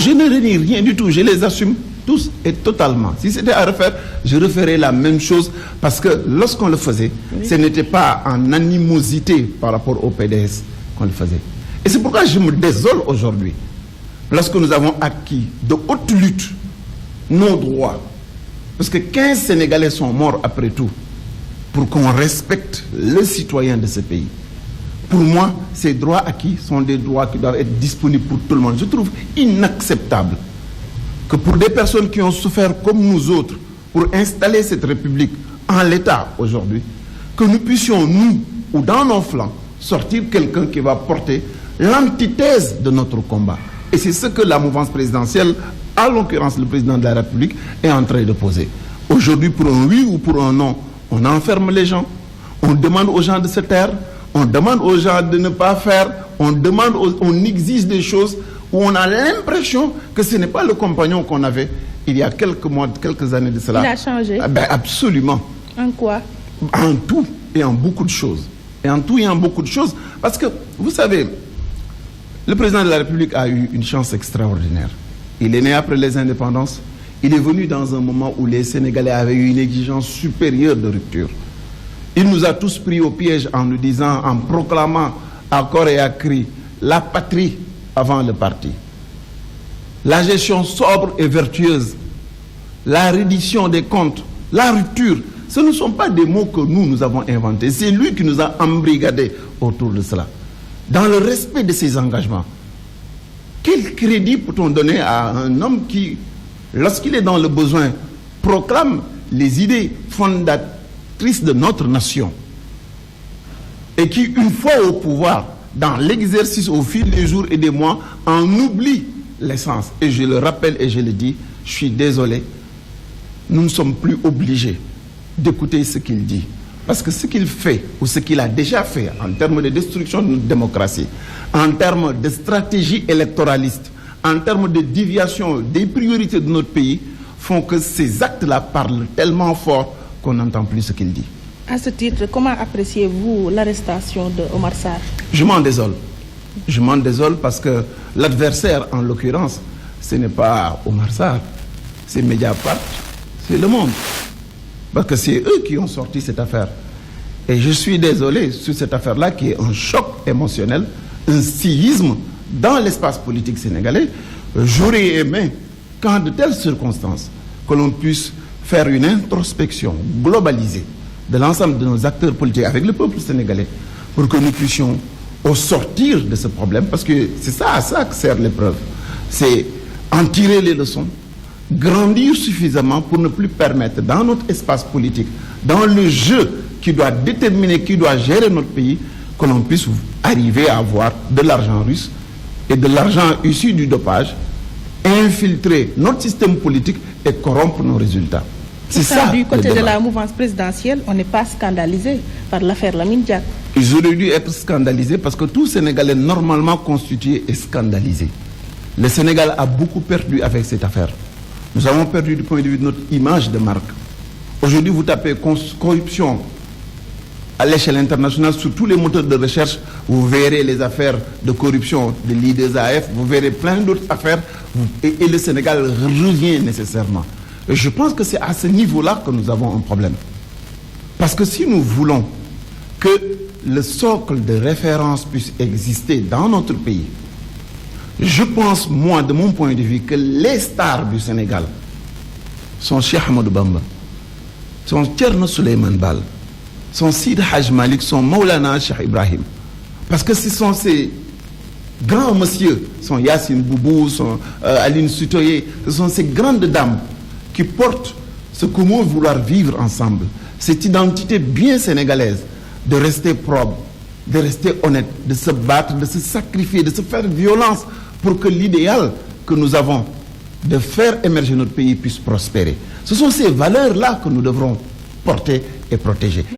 je ne renie rien du tout, je les assume tous et totalement. Si c'était à refaire, je referais la même chose parce que lorsqu'on le faisait, ce n'était pas en animosité par rapport au PDS qu'on le faisait. Et c'est pourquoi je me désole aujourd'hui, lorsque nous avons acquis de haute lutte nos droits, parce que 15 Sénégalais sont morts après tout, pour qu'on respecte le citoyen de ce pays. Pour moi, ces droits acquis sont des droits qui doivent être disponibles pour tout le monde. Je trouve inacceptable que pour des personnes qui ont souffert comme nous autres pour installer cette République en l'état aujourd'hui, que nous puissions, nous, ou dans nos flancs, sortir quelqu'un qui va porter l'antithèse de notre combat. Et c'est ce que la mouvance présidentielle, en l'occurrence le président de la République, est en train de poser. Aujourd'hui, pour un oui ou pour un non, on enferme les gens, on demande aux gens de se taire, on demande aux gens de ne pas faire, on exige des choses où on a l'impression que ce n'est pas le compagnon qu'on avait il y a quelques mois, quelques années de cela. Il a changé. Absolument. En quoi? En tout et en beaucoup de choses. Et en tout et en beaucoup de choses. Parce que, vous savez, le président de la République a eu une chance extraordinaire. Il est né après les indépendances. Il est venu dans un moment où les Sénégalais avaient eu une exigence supérieure de rupture. Il nous a tous pris au piège en nous disant, en proclamant à corps et à cri, la patrie avant le parti. La gestion sobre et vertueuse, la reddition des comptes, la rupture, ce ne sont pas des mots que nous avons inventés. C'est lui qui nous a embrigadés autour de cela. Dans le respect de ses engagements, quel crédit peut-on donner à un homme qui, lorsqu'il est dans le besoin, proclame les idées fondatrices de notre nation et qui, une fois au pouvoir, dans l'exercice au fil des jours et des mois, en oublie l'essence. Et je le rappelle et je le dis, je suis désolé, nous ne sommes plus obligés d'écouter ce qu'il dit. Parce que ce qu'il fait, ou ce qu'il a déjà fait en termes de destruction de notre démocratie, en termes de stratégie électoraliste, en termes de déviation des priorités de notre pays, font que ces actes-là parlent tellement fort qu'on n'entend plus ce qu'il dit. À ce titre, comment appréciez-vous l'arrestation de Omar Sarr? Je m'en désole. Je m'en désole parce que l'adversaire, en l'occurrence, ce n'est pas Omar Sarr, c'est Mediapart, c'est Le Monde. Parce que c'est eux qui ont sorti cette affaire. Et je suis désolé sur cette affaire-là qui est un choc émotionnel, un séisme dans l'espace politique sénégalais. J'aurais aimé qu'en de telles circonstances, que l'on puisse faire une introspection globalisée de l'ensemble de nos acteurs politiques avec le peuple sénégalais pour que nous puissions au sortir de ce problème, parce que c'est ça, à ça que sert l'épreuve. C'est en tirer les leçons, grandir suffisamment pour ne plus permettre dans notre espace politique, dans le jeu qui doit déterminer, qui doit gérer notre pays, que l'on puisse arriver à avoir de l'argent russe et de l'argent issu du dopage, infiltrer notre système politique et corrompre nos résultats. C'est ça. Du côté de la mouvance présidentielle, on n'est pas scandalisé par l'affaire Lamine Diack. Ils auraient dû être scandalisés parce que tout Sénégalais normalement constitué est scandalisé. Le Sénégal a beaucoup perdu avec cette affaire. Nous avons perdu du point de vue de notre image de marque. Aujourd'hui, vous tapez corruption à l'échelle internationale sur tous les moteurs de recherche, vous verrez les affaires de corruption de l'IDESAF, vous verrez plein d'autres affaires et le Sénégal revient nécessairement. Et je pense que c'est à ce niveau-là que nous avons un problème. Parce que si nous voulons que le socle de référence puisse exister dans notre pays, je pense, moi, de mon point de vue, que les stars du Sénégal sont Cheikh Ahmadou Bamba, sont Thierno Souleymane Baal, sont Sidi Hadj Malick, sont Maulana Cheikh Ibrahim. Parce que ce sont ces grands messieurs, sont Yassine Boubou, sont Aline Sitoé, ce sont ces grandes dames qui portent ce comment vouloir vivre ensemble, cette identité bien sénégalaise, de rester probe, de rester honnête, de se battre, de se sacrifier, de se faire violence pour que l'idéal que nous avons de faire émerger notre pays puisse prospérer. Ce sont ces valeurs-là que nous devrons porter et protéger.